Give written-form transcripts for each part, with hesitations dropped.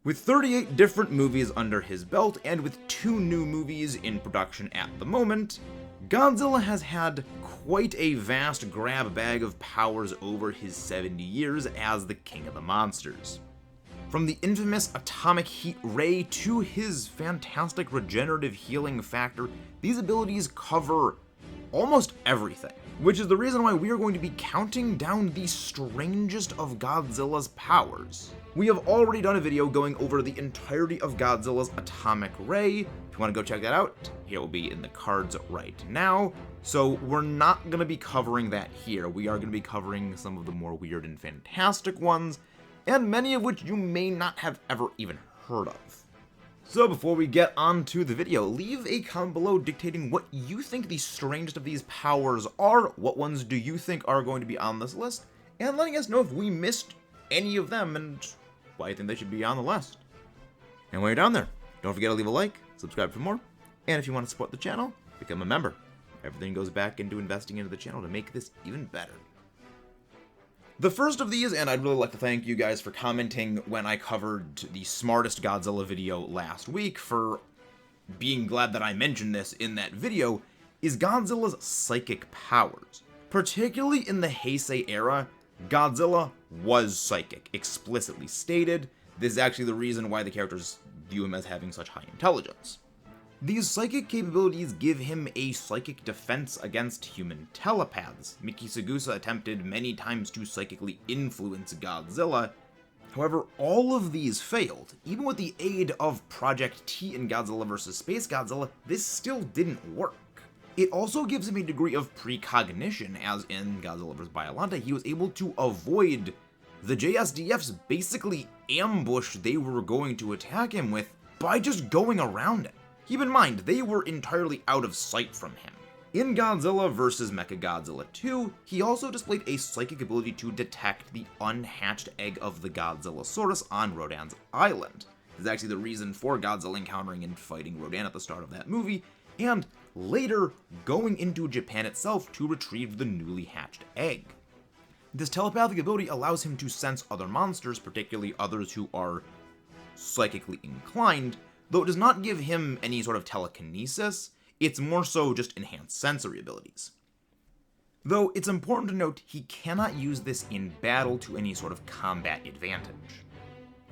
With 38 different movies under his belt, and with 2 new movies in production at the moment, Godzilla has had quite a vast grab bag of powers over his 70 years as the king of the monsters. From the infamous atomic heat ray to his fantastic regenerative healing factor, these abilities cover almost everything, which is the reason why we are going to be counting down the strangest of Godzilla's powers. We have already done a video going over the entirety of Godzilla's atomic ray. If you want to go check that out, here it will be in the cards right now. So we're not going to be covering that here. We are going to be covering some of the more weird and fantastic ones, and many of which you may not have ever even heard of. So before we get on to the video, leave a comment below dictating what you think the strangest of these powers are, what ones do you think are going to be on this list, and letting us know if we missed any of them and why you think they should be on the list. And while you're down there, don't forget to leave a like, subscribe for more, and if you want to support the channel, become a member. Everything goes back into investing into the channel to make this even better. The first of these, and I'd really like to thank you guys for commenting when I covered the smartest Godzilla video last week, for being glad that I mentioned this in that video, is Godzilla's psychic powers. Particularly in the Heisei era, Godzilla was psychic, explicitly stated. This is actually the reason why the characters view him as having such high intelligence. These psychic capabilities give him a psychic defense against human telepaths. Miki Sagusa attempted many times to psychically influence Godzilla. However, all of these failed. Even with the aid of Project T in Godzilla vs. Space Godzilla, this still didn't work. It also gives him a degree of precognition, as in Godzilla vs. Biollante, he was able to avoid the JSDF's basically ambush they were going to attack him with by just going around it. Keep in mind, they were entirely out of sight from him. In Godzilla vs. Mechagodzilla 2, he also displayed a psychic ability to detect the unhatched egg of the Godzillasaurus on Rodan's island. This is actually the reason for Godzilla encountering and fighting Rodan at the start of that movie, and later going into Japan itself to retrieve the newly hatched egg. This telepathic ability allows him to sense other monsters, particularly others who are psychically inclined, though it does not give him any sort of telekinesis. It's more so just enhanced sensory abilities. Though it's important to note he cannot use this in battle to any sort of combat advantage.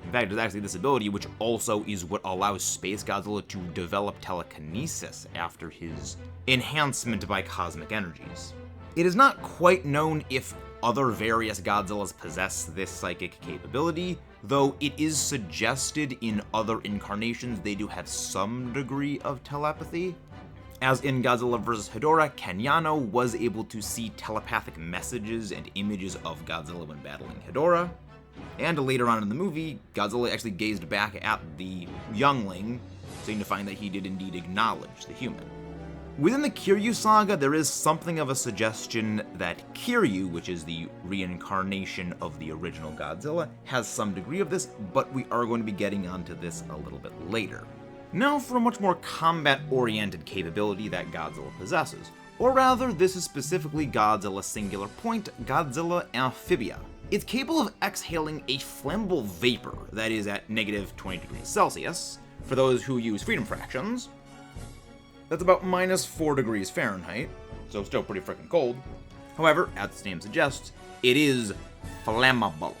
In fact, it's actually this ability which also is what allows Space Godzilla to develop telekinesis after his enhancement by cosmic energies. It is not quite known if other various Godzillas possess this psychic capability, though it is suggested in other incarnations they do have some degree of telepathy. As in Godzilla vs. Hedorah, Kenyano was able to see telepathic messages and images of Godzilla when battling Hedorah. And later on in the movie, Godzilla actually gazed back at the youngling, signifying that he did indeed acknowledge the human. Within the Kiryu saga, there is something of a suggestion that Kiryu, which is the reincarnation of the original Godzilla, has some degree of this, but we are going to be getting onto this a little bit later. Now for a much more combat-oriented capability that Godzilla possesses. Or rather, this is specifically Godzilla's singular point, Godzilla Amphibia. It's capable of exhaling a flammable vapor that is at negative 20 degrees Celsius. For those who use freedom fractions, that's about minus 4 degrees Fahrenheit, so still pretty freaking cold. However, as its name suggests, it is flammable.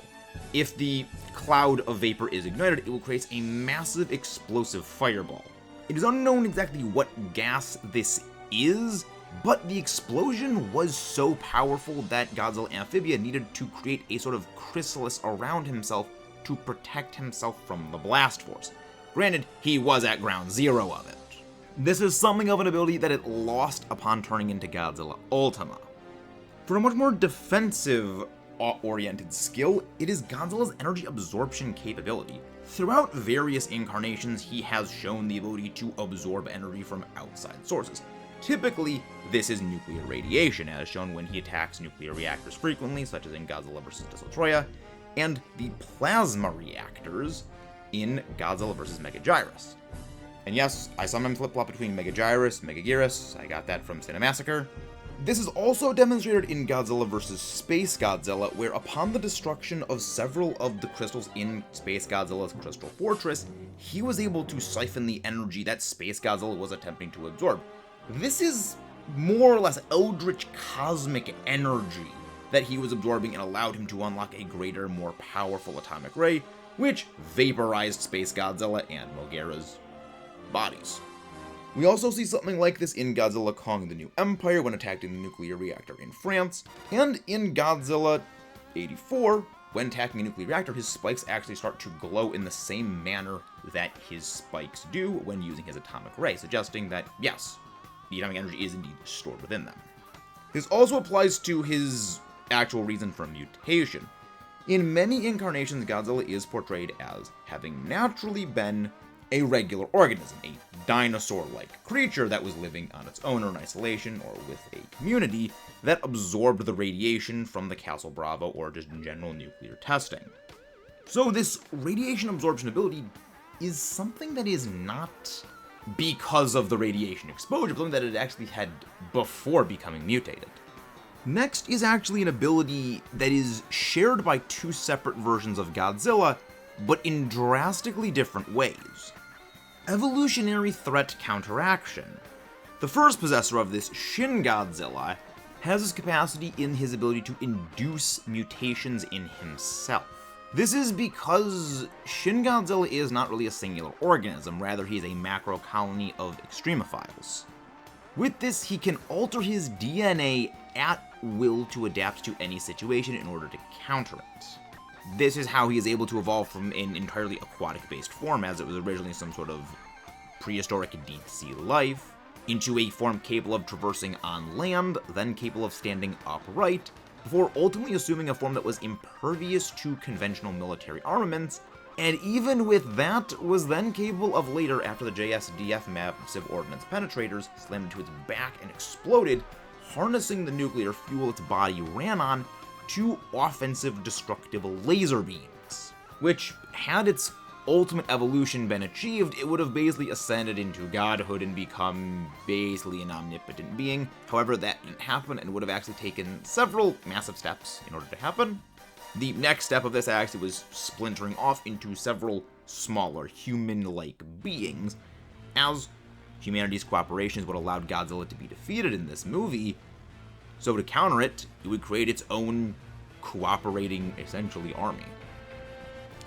If the cloud of vapor is ignited, it will create a massive explosive fireball. It is unknown exactly what gas this is, but the explosion was so powerful that Godzilla Amphibia needed to create a sort of chrysalis around himself to protect himself from the blast force. Granted, he was at ground zero of it. This is something of an ability that it lost upon turning into Godzilla Ultima. For a much more defensive-oriented skill, it is Godzilla's energy absorption capability. Throughout various incarnations, he has shown the ability to absorb energy from outside sources. Typically, this is nuclear radiation, as shown when he attacks nuclear reactors frequently, such as in Godzilla vs. Destoroyah, and the plasma reactors in Godzilla vs. Megaguirus. And yes, I sometimes flip-flop between Megaguirus, Megaguirus, I got that from Cinemassacre. This is also demonstrated in Godzilla vs. Space Godzilla, where upon the destruction of several of the crystals in Space Godzilla's Crystal Fortress, he was able to siphon the energy that Space Godzilla was attempting to absorb. This is more or less eldritch cosmic energy that he was absorbing and allowed him to unlock a greater, more powerful atomic ray, which vaporized Space Godzilla and Mogera's bodies. We also see something like this in Godzilla Kong the New Empire when attacking the nuclear reactor in France, and in Godzilla 84, when attacking a nuclear reactor, his spikes actually start to glow in the same manner that his spikes do when using his atomic ray, suggesting that, yes, the atomic energy is indeed stored within them. This also applies to his actual reason for mutation. In many incarnations, Godzilla is portrayed as having naturally been a regular organism, a dinosaur-like creature that was living on its own or in isolation or with a community that absorbed the radiation from the Castle Bravo or just in general nuclear testing. So this radiation absorption ability is something that is not because of the radiation exposure, but something that it actually had before becoming mutated. Next is actually an ability that is shared by two separate versions of Godzilla, but in drastically different ways. Evolutionary threat counteraction. The first possessor of this, Shin Godzilla, has this capacity in his ability to induce mutations in himself. This is because Shin Godzilla is not really a singular organism, rather he is a macro colony of extremophiles. With this, he can alter his DNA at will to adapt to any situation in order to counter it. This is how he is able to evolve from an entirely aquatic-based form, as it was originally some sort of prehistoric deep-sea life, into a form capable of traversing on land, then capable of standing upright, before ultimately assuming a form that was impervious to conventional military armaments, and even with that, was then capable of later, after the JSDF massive ordnance penetrators slammed into its back and exploded, harnessing the nuclear fuel its body ran on, two offensive destructive laser beams, which, had its ultimate evolution been achieved, it would have basically ascended into godhood and become basically an omnipotent being. However, that didn't happen and would have actually taken several massive steps in order to happen. The next step of this actually was splintering off into several smaller human-like beings, as humanity's cooperation is what allowed Godzilla to be defeated in this movie. So to counter it, it would create its own cooperating, essentially, army.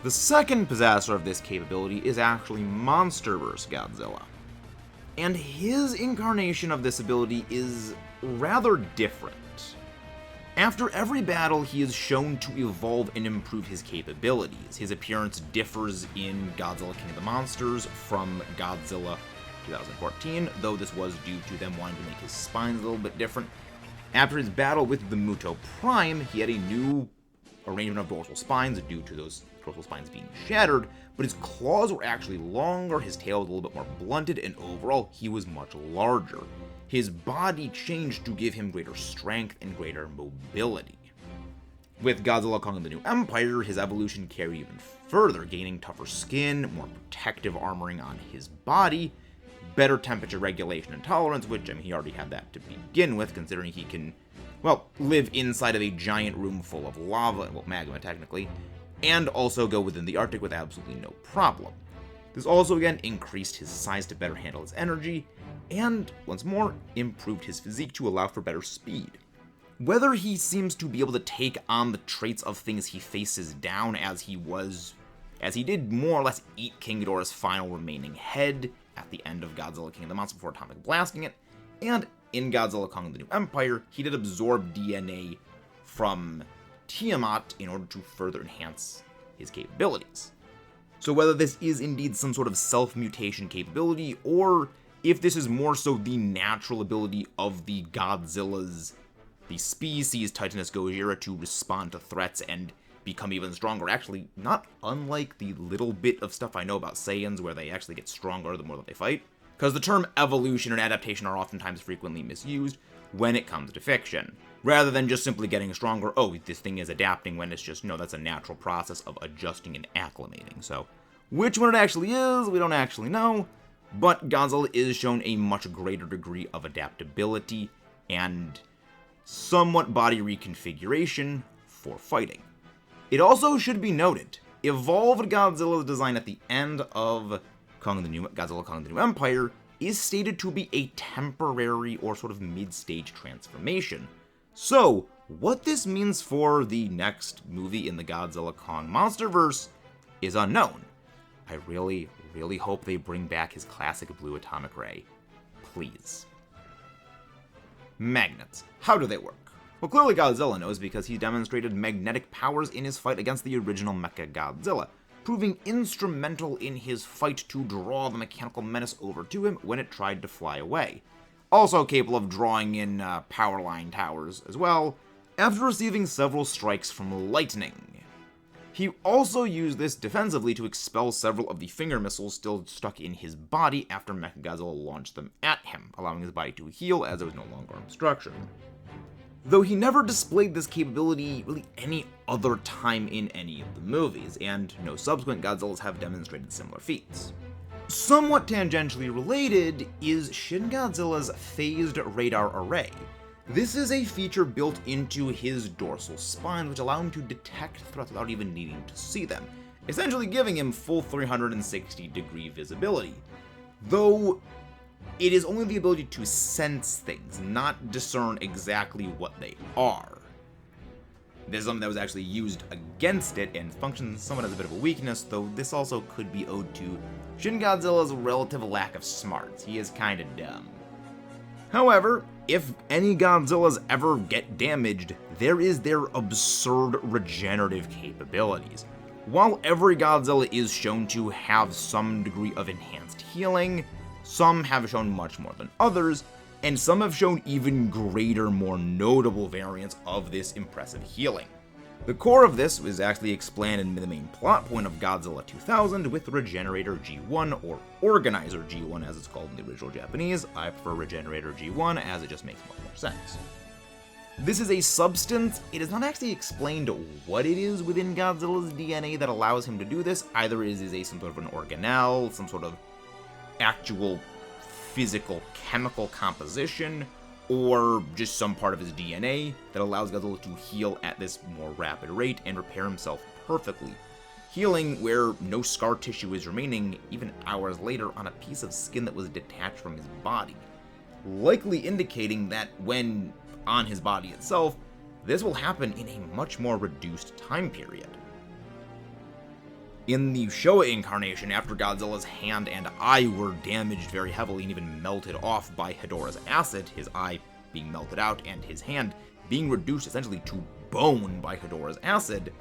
The second possessor of this capability is actually MonsterVerse Godzilla. And his incarnation of this ability is rather different. After every battle, he is shown to evolve and improve his capabilities. His appearance differs in Godzilla King of the Monsters from Godzilla 2014, though this was due to them wanting to make his spines a little bit different. After his battle with the Muto Prime, he had a new arrangement of dorsal spines due to those dorsal spines being shattered, but his claws were actually longer, his tail was a little bit more blunted, and overall, he was much larger. His body changed to give him greater strength and greater mobility. With Godzilla Kong the New Empire, his evolution carried even further, gaining tougher skin, more protective armoring on his body, better temperature regulation and tolerance, which, I mean, he already had that to begin with, considering he can, well, live inside of a giant room full of lava, well, magma technically, and also go within the Arctic with absolutely no problem. This also, again, increased his size to better handle his energy, and, once more, improved his physique to allow for better speed. Whether he seems to be able to take on the traits of things he faces down as he did more or less eat King Ghidorah's final remaining head at the end of Godzilla King of the Monsters before atomic blasting it, and in Godzilla Kong the New Empire, he did absorb DNA from Tiamat in order to further enhance his capabilities. So whether this is indeed some sort of self-mutation capability, or if this is more so the natural ability of the Godzillas, the species Titanus Gojira, to respond to threats and become even stronger, actually not unlike the little bit of stuff I know about Saiyans where they actually get stronger the more that they fight, because the term evolution and adaptation are oftentimes frequently misused when it comes to fiction, rather than just simply getting stronger. Oh, this thing is adapting, when it's just, no, that's a natural process of adjusting and acclimating. So which one it actually is, we don't actually know, but Godzilla is shown a much greater degree of adaptability and somewhat body reconfiguration for fighting. It also should be noted, evolved Godzilla's design at the end of Godzilla Kong the New Empire is stated to be a temporary or sort of mid-stage transformation. So, what this means for the next movie in the Godzilla Kong Monsterverse is unknown. I really, really hope they bring back his classic blue atomic ray. Please. Magnets. How do they work? Well, clearly Godzilla knows because he demonstrated magnetic powers in his fight against the original Mechagodzilla, proving instrumental in his fight to draw the mechanical menace over to him when it tried to fly away. Also capable of drawing in power line towers as well, after receiving several strikes from lightning. He also used this defensively to expel several of the finger missiles still stuck in his body after Mechagodzilla launched them at him, allowing his body to heal as it was no longer obstruction. Though he never displayed this capability really any other time in any of the movies, and no subsequent Godzillas have demonstrated similar feats. Somewhat tangentially related is Shin Godzilla's phased radar array. This is a feature built into his dorsal spine which allows him to detect threats without even needing to see them, essentially giving him full 360-degree visibility. Though it is only the ability to sense things, not discern exactly what they are. This is something that was actually used against it and functions somewhat as a bit of a weakness, though this also could be owed to Shin Godzilla's relative lack of smarts. He is kinda dumb. However, if any Godzillas ever get damaged, there is their absurd regenerative capabilities. While every Godzilla is shown to have some degree of enhanced healing, some have shown much more than others, and some have shown even greater, more notable variants of this impressive healing. The core of this is actually explained in the main plot point of Godzilla 2000 with Regenerator G1, or Organizer G1 as it's called in the original Japanese. I prefer Regenerator G1 as it just makes much more sense. This is a substance. It is not actually explained what it is within Godzilla's DNA that allows him to do this. Either it is some sort of an organelle, some sort of actual physical chemical composition, or just some part of his DNA that allows Godzilla to heal at this more rapid rate and repair himself perfectly, healing where no scar tissue is remaining even hours later on a piece of skin that was detached from his body, likely indicating that when on his body itself, this will happen in a much more reduced time period. In the Showa incarnation, after Godzilla's hand and eye were damaged very heavily and even melted off by Hedorah's acid, his eye being melted out and his hand being reduced essentially to bone by Hedorah's acid,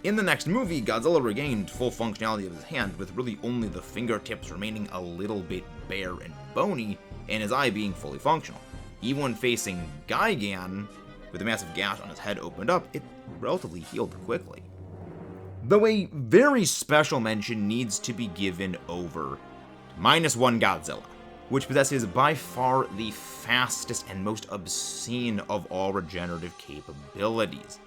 in the next movie, Godzilla regained full functionality of his hand with really only the fingertips remaining a little bit bare and bony, and his eye being fully functional. Even when facing Gigan, with a massive gash on his head opened up, it relatively healed quickly. Though a very special mention needs to be given over to -1 Godzilla, which possesses by far the fastest and most obscene of all regenerative capabilities,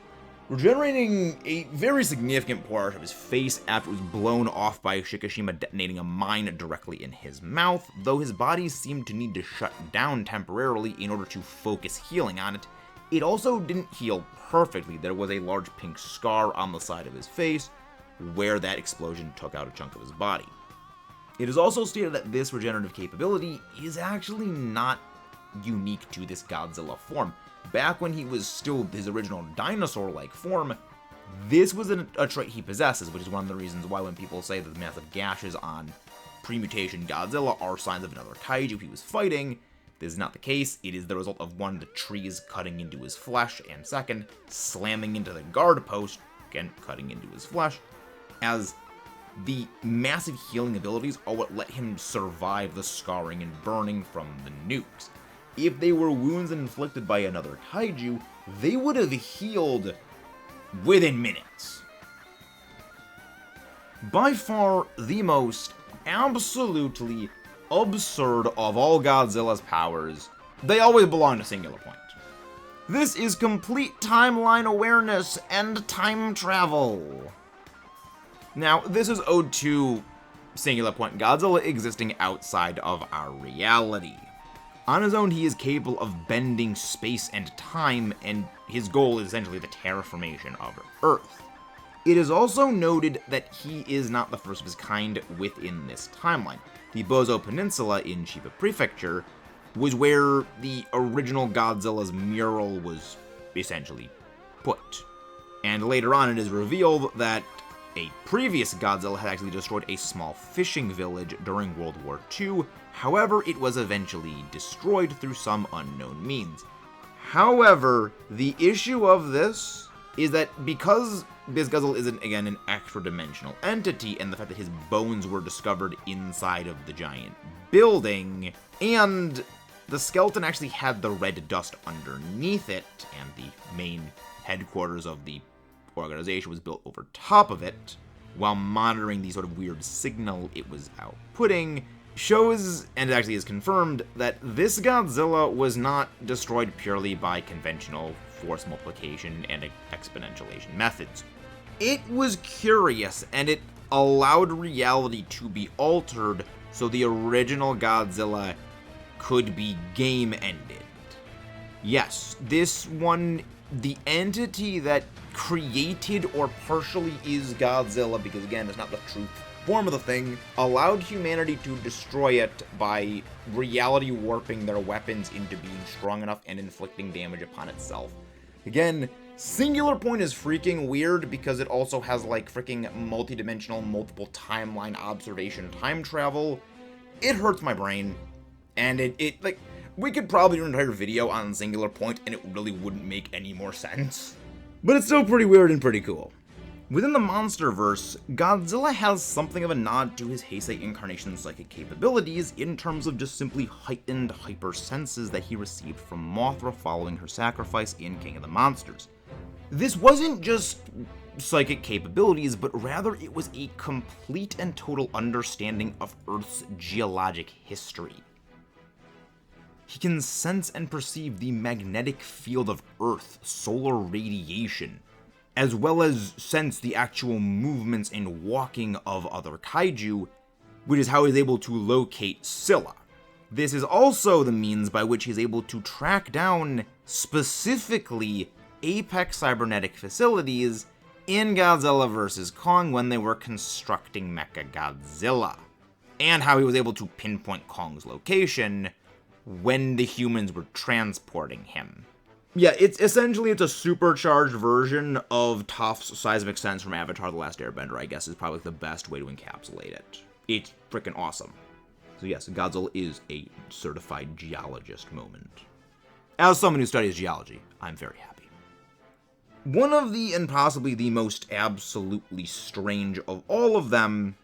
regenerating a very significant part of his face after it was blown off by Shikishima detonating a mine directly in his mouth, though his body seemed to need to shut down temporarily in order to focus healing on it. It also didn't heal perfectly. There was a large pink scar on the side of his face where that explosion took out a chunk of his body. It is also stated that this regenerative capability is actually not unique to this Godzilla form. Back when he was still his original dinosaur-like form, this was a trait he possesses, which is one of the reasons why when people say that the massive gashes on pre-mutation Godzilla are signs of another kaiju he was fighting, this is not the case. It is the result of one, the trees cutting into his flesh, and second, slamming into the guard post, again, cutting into his flesh, as the massive healing abilities are what let him survive the scarring and burning from the nukes. If they were wounds inflicted by another kaiju, they would have healed within minutes. By far the most absolutely absurd of all Godzilla's powers, they always belong to Singular Point. This is complete timeline awareness and time travel. Now, this is owed to Singular Point Godzilla existing outside of our reality. On his own, he is capable of bending space and time, and his goal is essentially the terraformation of Earth. It is also noted that he is not the first of his kind within this timeline. The Bozo Peninsula in Chiba Prefecture was where the original Godzilla's mural was essentially put. And later on, it is revealed that a previous Godzilla had actually destroyed a small fishing village during World War II. However, it was eventually destroyed through some unknown means. However, the issue of this is that because this Godzilla isn't, again, an extra-dimensional entity, and the fact that his bones were discovered inside of the giant building, and the skeleton actually had the red dust underneath it, and the main headquarters of the organization was built over top of it, while monitoring the sort of weird signal it was outputting, shows, and actually is confirmed, that this Godzilla was not destroyed purely by conventional force multiplication and exponentiation methods. It was curious, and it allowed reality to be altered so the original Godzilla could be game-ended. Yes, this one, the entity that created or partially is Godzilla, because again, it's not the true form of the thing, allowed humanity to destroy it by reality warping their weapons into being strong enough and inflicting damage upon itself. Again, Singular Point is freaking weird because it also has like freaking multi-dimensional, multiple timeline observation time travel. It hurts my brain, and it like, we could probably do an entire video on Singular Point and it really wouldn't make any more sense. But it's still pretty weird and pretty cool. Within the MonsterVerse, Godzilla has something of a nod to his Heisei incarnation's psychic capabilities in terms of just simply heightened hypersenses that he received from Mothra following her sacrifice in King of the Monsters. This wasn't just psychic capabilities, but rather it was a complete and total understanding of Earth's geologic history. He can sense and perceive the magnetic field of Earth, solar radiation, as well as sense the actual movements and walking of other kaiju, which is how he's able to locate Scylla. This is also the means by which he's able to track down, specifically, Apex cybernetic facilities in Godzilla vs. Kong when they were constructing Mechagodzilla, and how he was able to pinpoint Kong's location when the humans were transporting him. Yeah, it's a supercharged version of Toph's seismic sense from Avatar: The Last Airbender, I guess is probably the best way to encapsulate it. It's freaking awesome. So yes, Godzilla is a certified geologist moment. As someone who studies geology, I'm very happy. One of the, and possibly the most absolutely strange of all of them,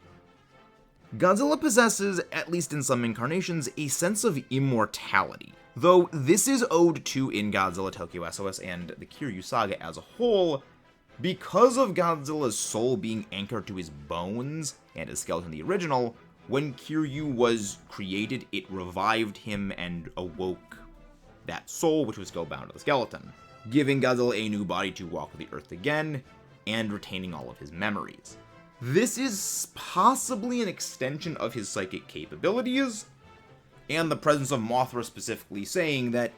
Godzilla possesses, at least in some incarnations, a sense of immortality. Though this is owed to in Godzilla Tokyo SOS and the Kiryu Saga as a whole, because of Godzilla's soul being anchored to his bones and his skeleton in the original, when Kiryu was created, it revived him and awoke that soul, which was still bound to the skeleton, giving Godzilla a new body to walk the Earth again, and retaining all of his memories. This is possibly an extension of his psychic capabilities, and the presence of Mothra specifically saying that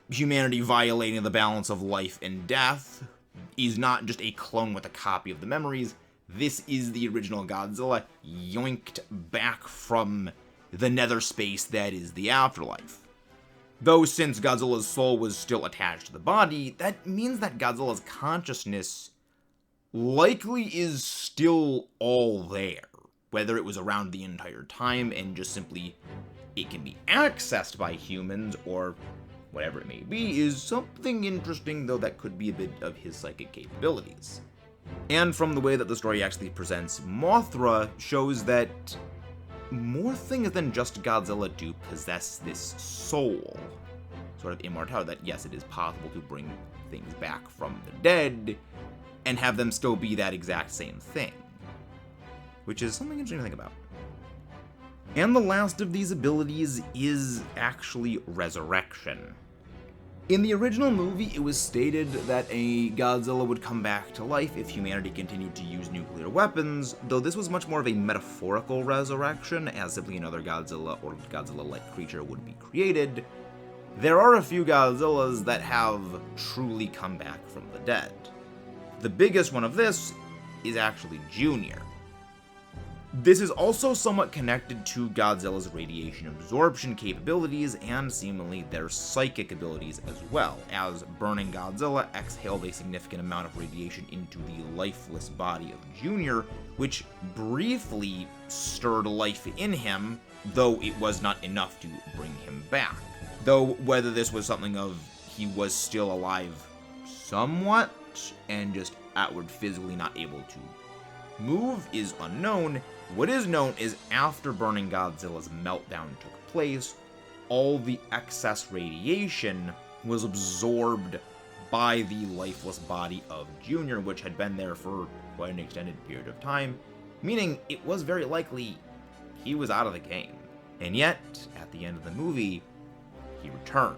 humanity violating the balance of life and death is not just a clone with a copy of the memories. This is the original Godzilla yoinked back from the nether space that is the afterlife. Though since Godzilla's soul was still attached to the body, that means that Godzilla's consciousness likely is still all there. Whether it was around the entire time and just simply it can be accessed by humans or whatever it may be is something interesting, though that could be a bit of his psychic capabilities. And from the way that the story actually presents Mothra shows that more things than just Godzilla do possess this soul, sort of immortality, that yes, it is possible to bring things back from the dead and have them still be that exact same thing, which is something interesting to think about. And the last of these abilities is actually resurrection. In the original movie, it was stated that a Godzilla would come back to life if humanity continued to use nuclear weapons, though this was much more of a metaphorical resurrection, as simply another Godzilla or Godzilla-like creature would be created, there are a few Godzillas that have truly come back from the dead. The biggest one of this is actually Junior. This is also somewhat connected to Godzilla's radiation absorption capabilities and seemingly their psychic abilities as well, as burning Godzilla exhaled a significant amount of radiation into the lifeless body of Junior, which briefly stirred life in him, though it was not enough to bring him back. Though whether this was something of he was still alive somewhat and just outward physically not able to move is unknown. What is known is after burning Godzilla's meltdown took place, all the excess radiation was absorbed by the lifeless body of Junior, which had been there for quite an extended period of time, meaning it was very likely he was out of the game. And yet, at the end of the movie, he returned,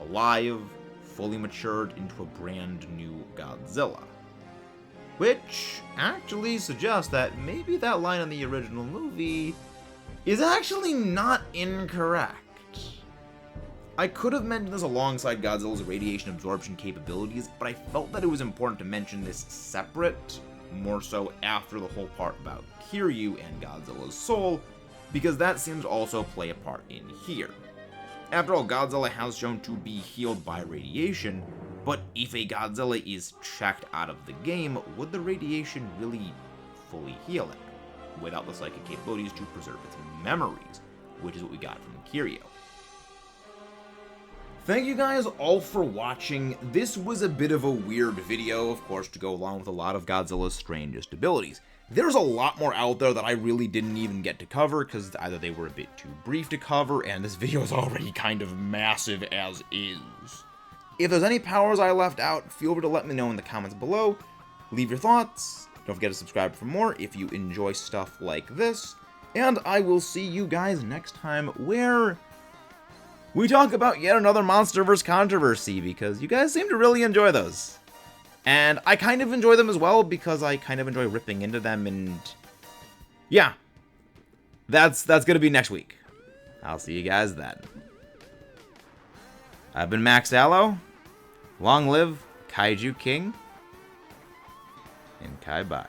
alive, fully matured into a brand new Godzilla. Which actually suggests that maybe that line in the original movie is actually not incorrect. I could have mentioned this alongside Godzilla's radiation absorption capabilities, but I felt that it was important to mention this separate, more so after the whole part about Kiryu and Godzilla's soul, because that seems to also play a part in here. After all, Godzilla has shown to be healed by radiation, but if a Godzilla is checked out of the game, would the radiation really fully heal it, without the psychic capabilities to preserve its memories, which is what we got from Kiryu. Thank you guys all for watching. This was a bit of a weird video, of course, to go along with a lot of Godzilla's strangest abilities. There's a lot more out there that I really didn't even get to cover, because either they were a bit too brief to cover, and this video is already kind of massive as is. If there's any powers I left out, feel free to let me know in the comments below. Leave your thoughts. Don't forget to subscribe for more if you enjoy stuff like this. And I will see you guys next time, where we talk about yet another MonsterVerse controversy, because you guys seem to really enjoy those. And I kind of enjoy them as well, because I kind of enjoy ripping into them, and yeah. That's gonna be next week. I'll see you guys then. I've been Max Allo. Long live Kaiju King and Kai Bai.